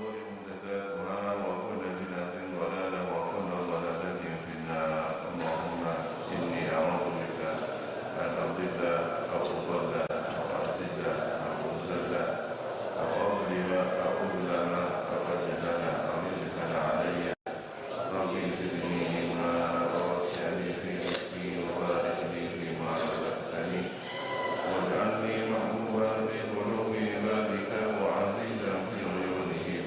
الأمور محدثاتها وكل بدعة ضلالة وكل ضلالة في النار. اللهم إني أعوذ بك أن أضل أو أضل أو أعتز أو أذل أو أظلم أو أظلم أو أجهل أو يجهل علي. رب زدني علما ووسع لي في رزقي وبارك لي فيما رزقتني واجعلني محبوبا في قلوب عبادك وعزيزا في عيونهم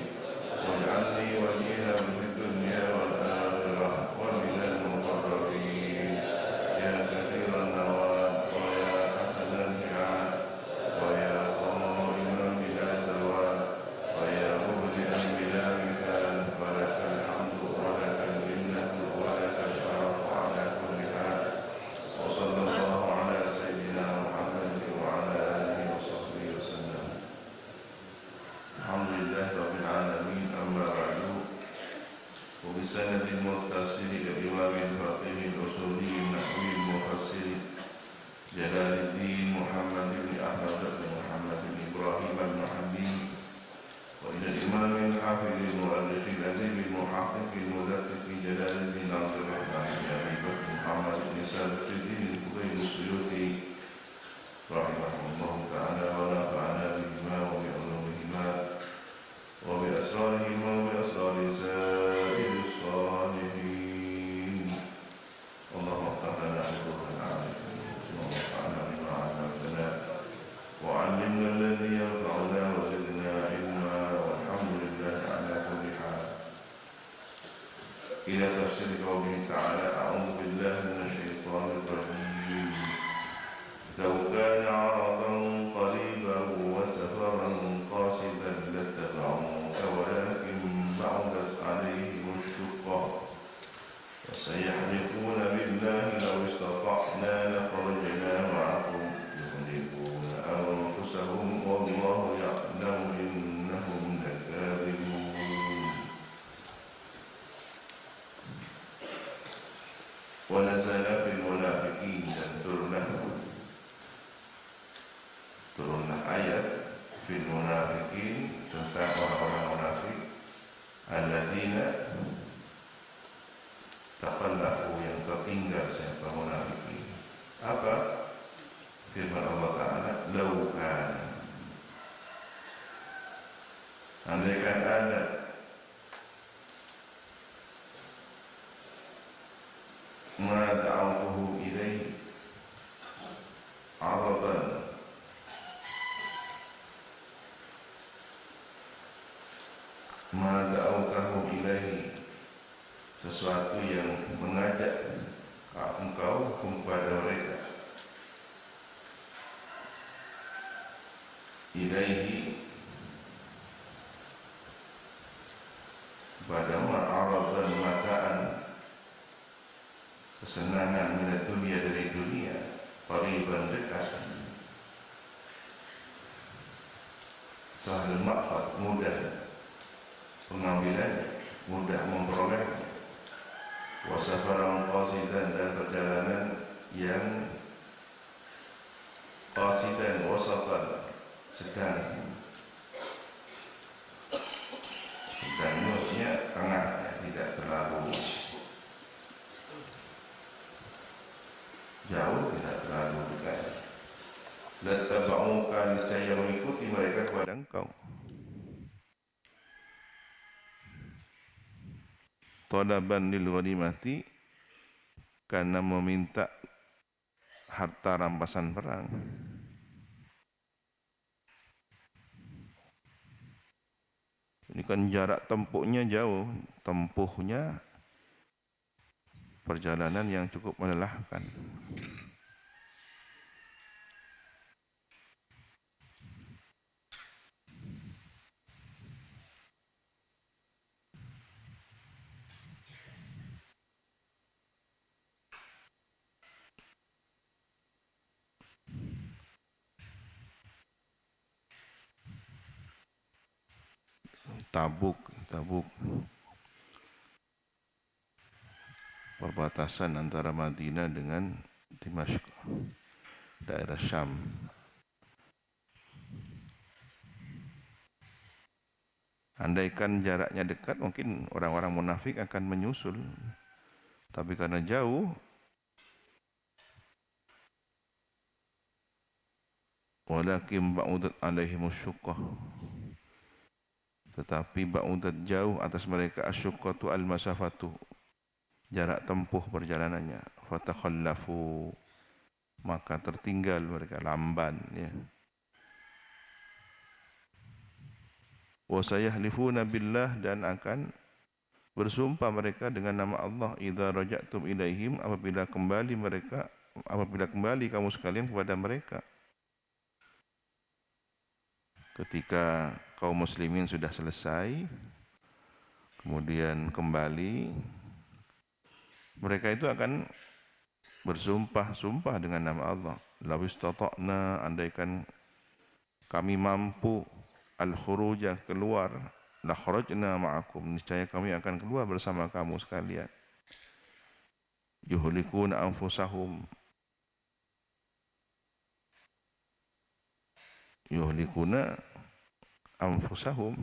واجعلني وجيها في الدنيا والآخرة ومن المقربين يا كثير النوال ويا حسن الفعال ويا قائما بلا زوال ويا مبدئا بلا مثال ولك الحمد ولك المنة ولك الشرف على كل حال. وصلى الله على سيدنا محمد وعلى آله وصحبه وسلم. الحمد لله رب العالمين. أما بعد، وبسند المتصل للإمام الفقيه الأصولي النحوي المفسر جلال الدين محمد بن أحمد بن محمد بن إبراهيم بن حبيب، وإلى الإمام الحافظ المؤرخ الأديب المحقق المدقق جلال الدين عبد الرحمن بن أبي بكر محمد بن صالح الدين الفضيل السيوطي رحمه الله تعالى ونفعنا بهما وبعلومهما وبأسرارهما وبأسرار سائر الصالحين. اللهم افتح لنا أبواب العارفين وانفعنا بما علمتنا وعلمنا الذي ينفعنا وزدنا علما والحمد لله على كل حال. إلى تفسير قوله تعالى: أعوذ بالله من الشيطان الرجيم. لو كان عرضا قريبا وسفرا قاصدا لاتبعوك ولكن بعدت عليهم الشقة وسيحلفون بالله لو استطعنا لخرجنا معكم يهلكون أنفسهم والله يعلم إنهم لكاذبون. ونزل في المنافقين dan turunlah ayat fil munafiqin tentang orang-orang munafik alladzina takhallafu yang tertinggal siapa munafikin. Apa? Firman Allah Ta'ala, law kana, andaikan ada ma da'awtuhu ilaihi aradan, ma da'awtahu ilaihi, sesuatu yang mengajak engkau kepada mereka, ilaihi pada ma'aradan mataan, kesenangan minat dunia dari dunia, qariban dekat, sahal ma'fad mudah pengambilan, mudah memperoleh, wasafaran qasidan dan perjalanan yang qasidan wasatan sedang maksudnya tengah, tidak terlalu jauh, tidak terlalu dekat. Lattaba'uka, niscaya mengikuti mereka kepada engkau. Talaban lil ghanimati, karena meminta harta rampasan perang. Ini kan jarak tempuhnya jauh, tempuhnya perjalanan yang cukup melelahkan. Tabuk perbatasan antara Madinah dengan Dimashq, daerah Syam. Andaikan jaraknya dekat, mungkin orang-orang munafik akan menyusul. Tapi karena jauh, walakin ba'udat alaihimus syuqqah. Tetapi ba'udat jauh atas mereka asyuqqatu al-masafatu, jarak tempuh perjalanannya. Fatakhallafu, maka tertinggal mereka, lamban ya. Wa sayahlifuna billah, dan akan bersumpah mereka dengan nama Allah, idza raja'tum ilaihim, apabila kembali kamu sekalian kepada mereka. Ketika kaum muslimin sudah selesai, kemudian kembali, mereka itu akan bersumpah dengan nama Allah. Law istata'na, andaikan kami mampu, al-khuruja, keluar, la kharajna ma'akum, niscaya kami akan keluar bersama kamu sekalian. Yuhlikuna anfusahum, yuhlikuna anfusahum,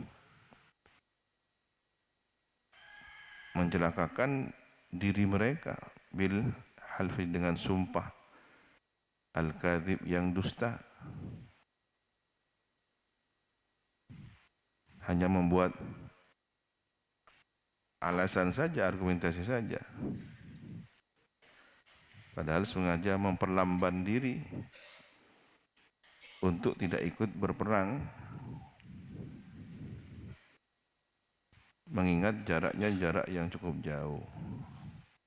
mencelakakan diri mereka, bil halfi, dengan sumpah, al-kadzib, yang dusta, hanya membuat alasan saja, argumentasi saja, padahal sengaja memperlamban diri untuk tidak ikut berperang, mengingat jaraknya jarak yang cukup jauh.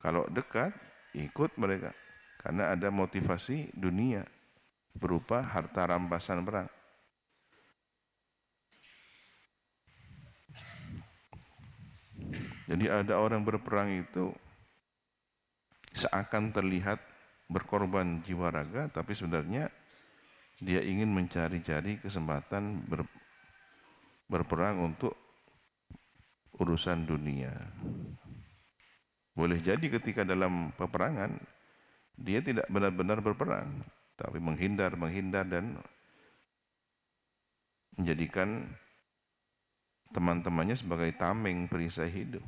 Kalau dekat, ikut mereka, karena ada motivasi dunia berupa harta rampasan perang. Jadi ada orang berperang itu seakan terlihat berkorban jiwa raga, tapi sebenarnya dia ingin mencari-cari kesempatan berperang untuk urusan dunia. Boleh jadi ketika dalam peperangan dia tidak benar-benar berperang, tapi menghindar dan menjadikan teman-temannya sebagai tameng perisai hidup.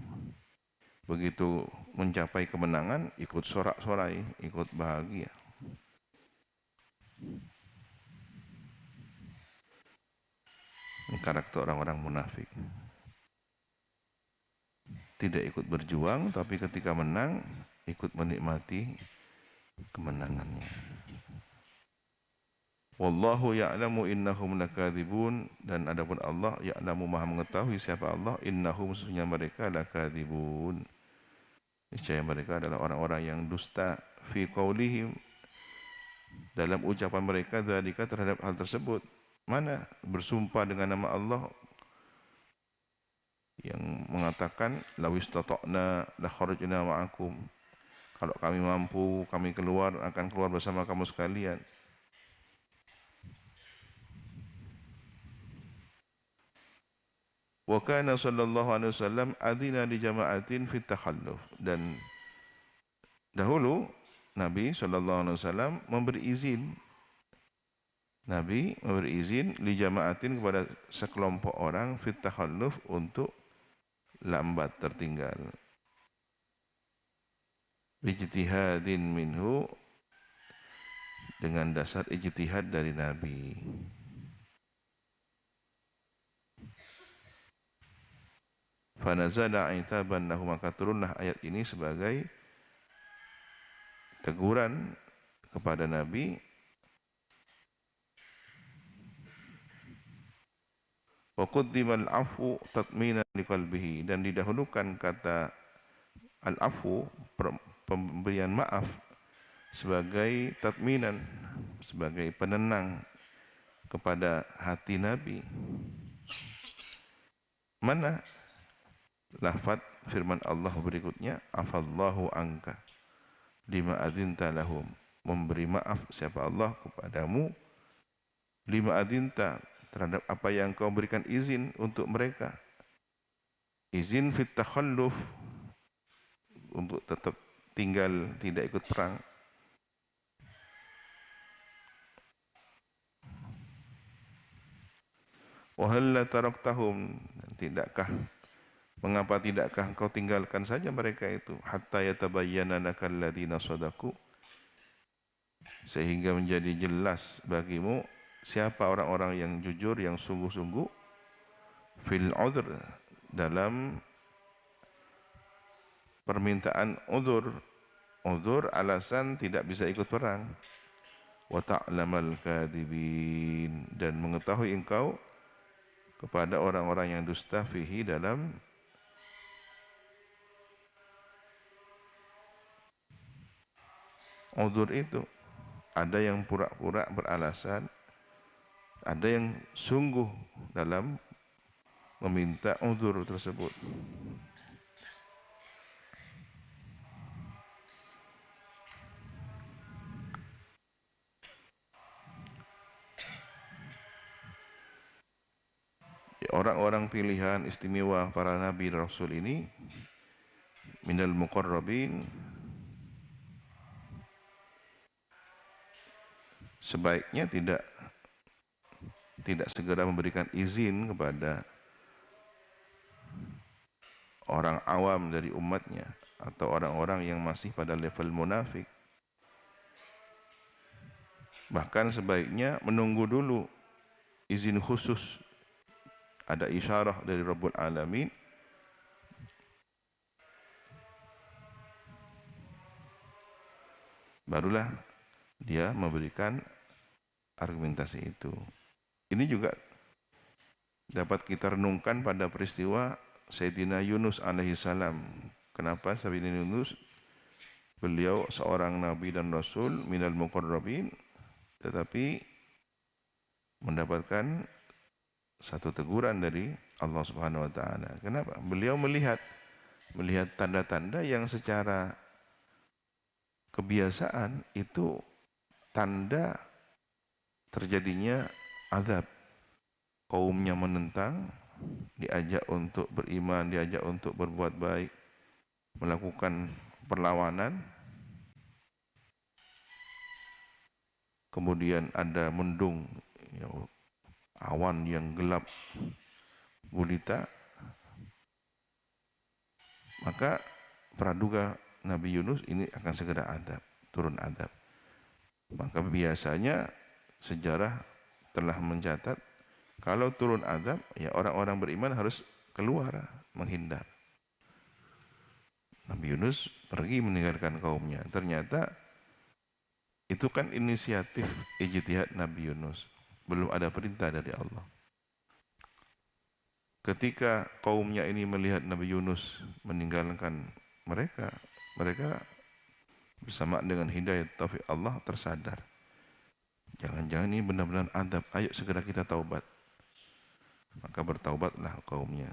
Begitu mencapai kemenangan, ikut sorak-sorai, ikut bahagia. Ini karakter orang-orang munafik. Tidak ikut berjuang, tapi ketika menang, ikut menikmati kemenangannya. Wallahu ya'lamu innahum lakadzibun, dan adapun Allah ya'lamu, maha mengetahui siapa Allah, innahum, sesungguhnya mereka, lakadzibun, niscaya mereka adalah orang-orang yang dusta, fi qaulihim, dalam ucapan mereka, dzalika, terhadap hal tersebut. Mana? Bersumpah dengan nama Allah, yang mengatakan law istata'na la kharajna ma'akum, kalau kami mampu, kami akan keluar bersama kamu sekalian. Wa kana sallallahu alaihi wasallam adzina li jama'atin fit takhalluf, dan dahulu Nabi sallallahu alaihi wasallam memberi izin li jama'atin, kepada sekelompok orang, fit takhalluf, untuk lambat, tertinggal, ijtihadin minhu, dengan dasar ijtihad dari Nabi. Fanazala aitaban lahu, maka turunlah ayat ini sebagai teguran kepada Nabi. Wa quddimal afu tatminan liqalbihi, dan didahulukan kata al-afu, pemberian maaf, sebagai tatminan, sebagai penenang kepada hati Nabi. Mana lafaz firman Allah berikutnya, afallahu anka lima adzinta lahum, memberi maaf siapa Allah kepadamu, lima adzinta, terhadap apa yang kau berikan izin untuk mereka. Izin fit takhalluf, untuk tetap tinggal, tidak ikut perang. Wa halla taraktahum, mengapa tidakkah engkau tinggalkan saja mereka itu, hatta yatabayyana lakal ladzina shadaku, sehingga menjadi jelas bagimu siapa orang-orang yang jujur, yang sungguh-sungguh, fil udhr, dalam permintaan udhur. Udhur alasan tidak bisa ikut perang. Wa ta'lamal kadhibin, dan mengetahui engkau kepada orang-orang yang dusta, fihi, dalam udhur itu. Ada yang pura-pura beralasan, ada yang sungguh dalam meminta udhur tersebut. Orang-orang pilihan istimewa para nabi dan rasul ini, minal muqarrabin, sebaiknya tidak segera memberikan izin kepada orang awam dari umatnya atau orang-orang yang masih pada level munafik. Bahkan sebaiknya menunggu dulu izin khusus, ada isyarah dari Rabbul Alamin, barulah dia memberikan argumentasi itu. Ini juga dapat kita renungkan pada peristiwa Sayyidina Yunus alaihissalam. Kenapa Sayyidina Yunus? Beliau seorang nabi dan rasul minal muqarrabin, tetapi mendapatkan satu teguran dari Allah Subhanahu wa taala. Kenapa? Beliau melihat tanda-tanda yang secara kebiasaan itu tanda terjadinya azab. Kaumnya menentang, diajak untuk beriman, diajak untuk berbuat baik, melakukan perlawanan. Kemudian ada mendung, awan yang gelap gulita. Maka praduga Nabi Yunus ini akan segera turun azab. Maka biasanya sejarah telah mencatat kalau turun azab, ya orang-orang beriman harus keluar, menghindar. Nabi Yunus pergi meninggalkan kaumnya. Ternyata itu kan inisiatif ijtihad Nabi Yunus. Belum ada perintah dari Allah. Ketika kaumnya ini melihat Nabi Yunus meninggalkan mereka bersama dengan hidayah taufik Allah tersadar. Jangan-jangan ini benar-benar azab. Ayo segera kita taubat. Maka bertaubatlah kaumnya.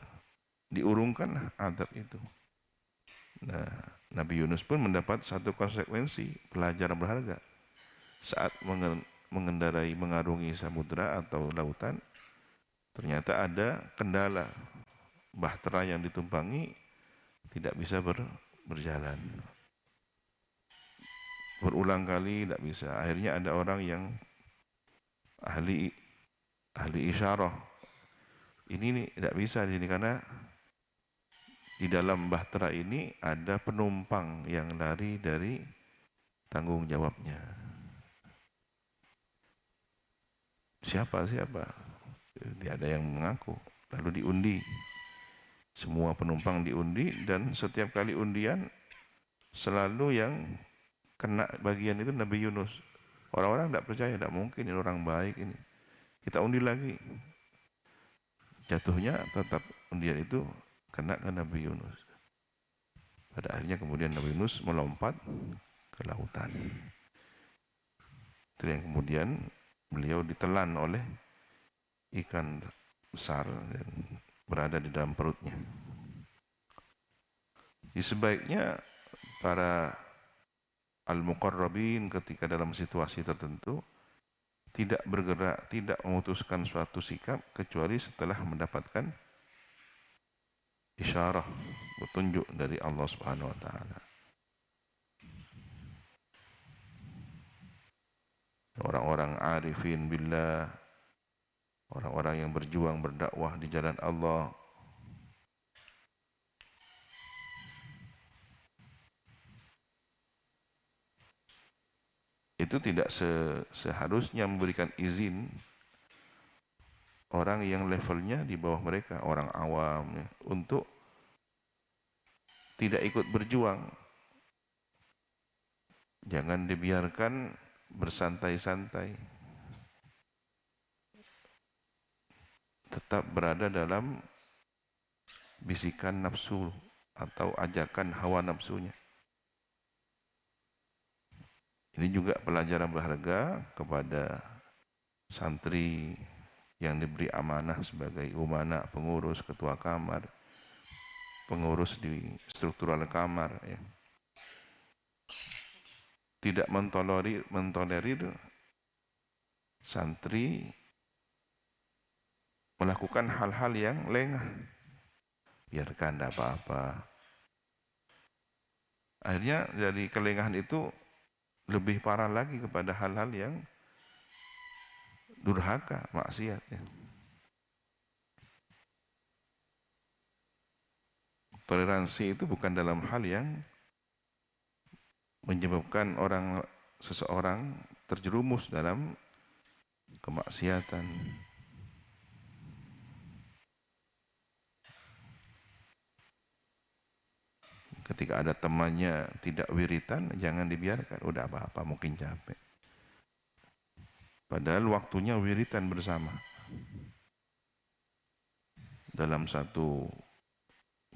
Diurungkanlah azab itu. Nah, Nabi Yunus pun mendapat satu konsekuensi, pelajaran berharga. Saat mengarungi samudra atau lautan, ternyata ada kendala. Bahtera yang ditumpangi tidak bisa berjalan. Berulang kali tidak bisa. Akhirnya ada orang yang ahli isyarah. Ini nih tidak bisa di sini karena di dalam bahtera ini ada penumpang yang lari dari tanggung jawabnya. Siapa? Tidak ada yang mengaku. Lalu diundi. Semua penumpang diundi dan setiap kali undian selalu yang kena bagian itu Nabi Yunus. Orang-orang tidak percaya, tidak mungkin ini orang baik ini. Kita undi lagi. Jatuhnya tetap undian itu kena ke Nabi Yunus. Pada akhirnya kemudian Nabi Yunus melompat ke lautan. Itu yang kemudian beliau ditelan oleh ikan besar dan berada di dalam perutnya. Sebaiknya para al-muqarrabin ketika dalam situasi tertentu tidak bergerak, tidak memutuskan suatu sikap kecuali setelah mendapatkan isyarah, petunjuk dari Allah Subhanahu wa taala. Orang-orang arifin billah orang-orang yang berjuang berdakwah di jalan Allah. Itu tidak seharusnya memberikan izin orang yang levelnya di bawah mereka, orang awam ya, untuk tidak ikut berjuang. Jangan dibiarkan bersantai-santai, tetap berada dalam bisikan nafsu atau ajakan hawa nafsunya. Ini juga pelajaran berharga kepada santri yang diberi amanah sebagai umana, pengurus, ketua kamar, pengurus di struktural kamar ya. Tidak mentolerir santri melakukan hal-hal yang lengah. Biarkan, tidak apa-apa. Akhirnya dari kelengahan itu lebih parah lagi kepada hal-hal yang durhaka, maksiat ya. Toleransi itu bukan dalam hal yang menyebabkan seseorang terjerumus dalam kemaksiatan. Ketika ada temannya tidak wiritan, jangan dibiarkan. Udah apa-apa, mungkin capek. Padahal waktunya wiritan bersama. Dalam satu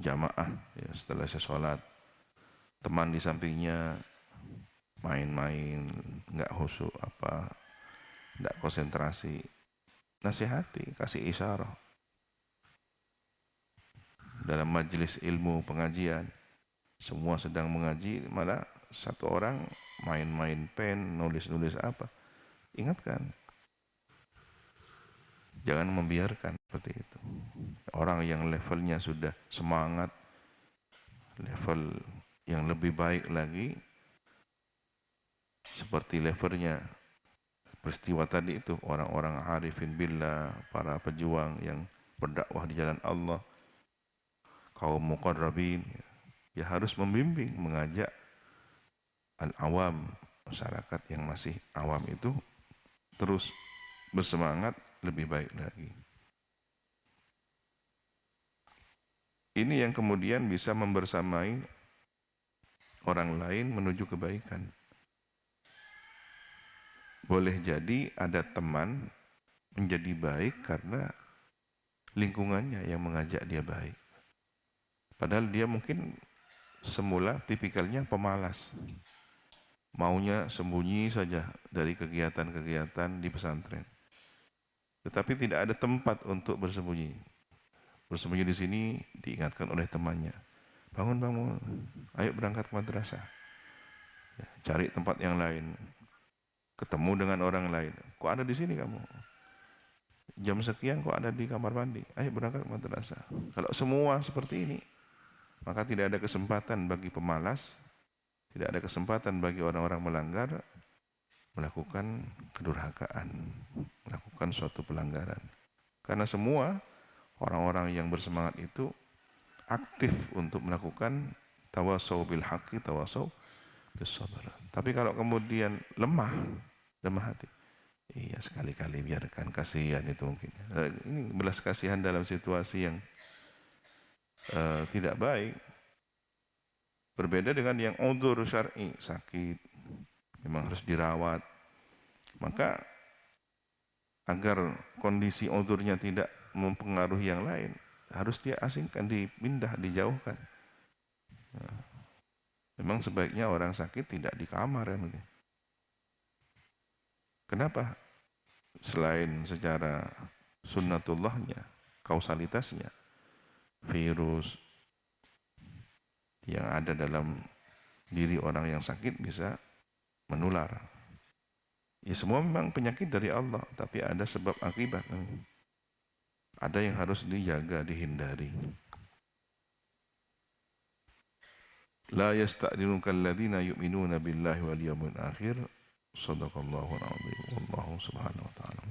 jamaah, ya, setelah saya sholat, teman di sampingnya main-main, nggak khusyuk apa, nggak konsentrasi. Nasihati, kasih isyarah. Dalam majelis ilmu pengajian, semua sedang mengaji, malah satu orang main-main pen, nulis-nulis apa. Ingatkan. Jangan membiarkan seperti itu. Orang yang levelnya sudah semangat, level yang lebih baik lagi, seperti levelnya peristiwa tadi itu, orang-orang arifin billah, para pejuang yang berdakwah di jalan Allah, kaum muqarrabin, ya harus membimbing, mengajak al-awam, masyarakat yang masih awam itu terus bersemangat lebih baik lagi. Ini yang kemudian bisa membersamai orang lain menuju kebaikan. Boleh jadi ada teman menjadi baik karena lingkungannya yang mengajak dia baik. Padahal dia mungkin semula tipikalnya pemalas. Maunya sembunyi saja dari kegiatan-kegiatan di pesantren. Tetapi tidak ada tempat untuk bersembunyi. Bersembunyi di sini diingatkan oleh temannya. Bangun, ayo berangkat ke madrasah. Ya, cari tempat yang lain. Ketemu dengan orang lain. Kok ada di sini kamu? Jam sekian kok ada di kamar mandi. Ayo berangkat ke madrasah. Kalau semua seperti ini, maka tidak ada kesempatan bagi pemalas, tidak ada kesempatan bagi orang-orang melanggar, melakukan kedurhakaan, melakukan suatu pelanggaran. Karena semua orang-orang yang bersemangat itu aktif untuk melakukan tawasau bil haqqi, tawasau bis sabr. Tapi kalau kemudian lemah hati, iya sekali-kali biarkan, kasihan itu mungkin. Ini belas kasihan dalam situasi yang tidak baik. Berbeda dengan yang udzur syar'i, sakit, memang harus dirawat. Maka agar kondisi udzurnya tidak mempengaruhi yang lain, harus dia asingkan, dipindah, dijauhkan. Memang sebaiknya orang sakit tidak di kamar ya. Kenapa? Selain secara sunnatullahnya, kausalitasnya, virus yang ada dalam diri orang yang sakit bisa menular. Ya semua memang penyakit dari Allah, tapi ada sebab akibat. Ada yang harus dijaga, dihindari. La yasta'dhinuka alladhina yu'minuna billahi wal yawmil akhir. Shadaqallahu al-'azim. Wallahu subhanahu wa ta'ala.